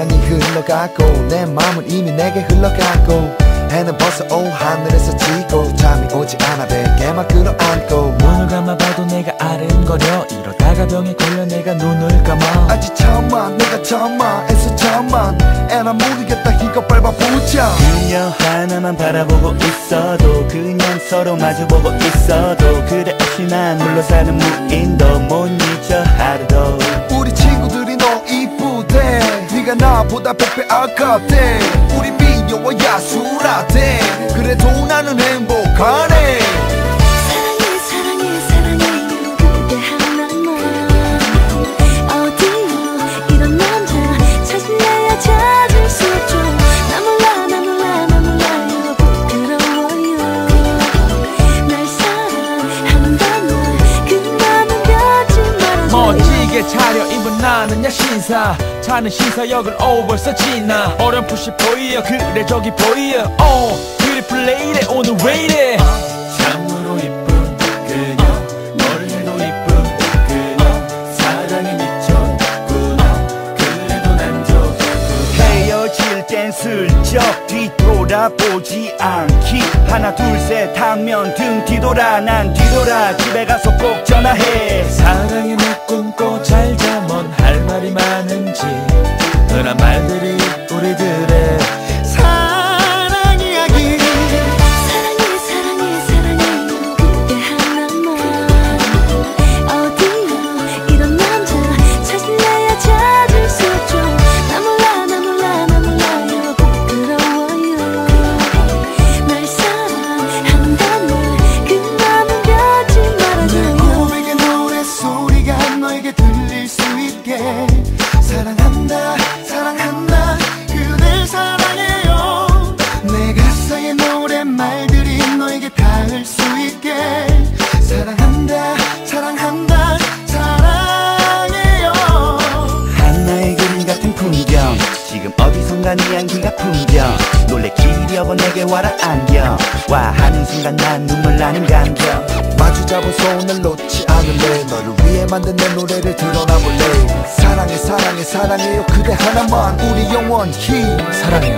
시간이 흘러가고 내 마음은 이미 내게 흘러가고 해는 벌써 오후 하늘에서 지고 잠이 오지 않아 베개만 끌어안고 눈을 감아봐도 내가 아른거려 이러다가 병에 걸려 내가 눈을 감아 아직 참아 내가 참아 애써 참아 애나 모르겠다 이거 밟아보자 그녀 하나만 바라보고 있어도 그냥 서로 마주보고 있어도 그래 없이 난 홀로 사는 무인도 못 잊어 하루도 우리 친구들이 너 이쁘대 네가 나보다 100배 아깝대 우리 미녀와 야수라대 그래도 나는 행복하네 사랑해 사랑해 사랑해요 그게 하나만 어디요 이런 남자 찾을래야 찾을 수 없죠 나 몰라 나 몰라 나 몰라요 부끄러워요 날 사랑한다면 그 맘은 갖지 말아줘요 멋지게 차려입은 나는 야신사 차는 신사역을 벌써 지나 어렴풋이 보여 그래 저기 보여 beautiful lady 오늘 왜 이래 참으로 이쁜 그녀 멀리도 이쁜 그녀 사랑에 미쳤구나 그래도 난 좋고 헤어질 땐 슬쩍 뒤돌아보지 않기 하나 둘 셋 하면 등 뒤돌아 난 뒤돌아 집에 가서 꼭 전화해 사랑의 내 꿈꿔 잘 자 뭔 할 말이 많은지 흔한 말들이 우리들의 사랑 이야기 사랑해 사랑해 사랑해요 그게 하나만 어디요 이런 남자 찾을래야 찾을 수 없죠 나 몰라 나 몰라 나 몰라요 부끄러워요 날 사랑한다면 그 맘은 갖지 말아줘요 고백의 노랫소리가 너에게 들릴 수 있게 사랑한다 사랑한다 그댈 사랑해요 내 가사의 노랫말들이 너에게 닿을 수 있게 사랑한다 사랑한다 사랑해요 하나의 그림 같은 풍경 지금 어디선가 네 향기가 풍겨 놀래 기려고 내게 와라 안겨 와 하는 순간 난 눈물 나는 감격 마주 잡은 손을 놓지 않을래 너를 위해 만든 내 노래를 드러나 볼래 사랑해 사랑해 사랑해요 그대 하나만 우리 영원히 사랑해요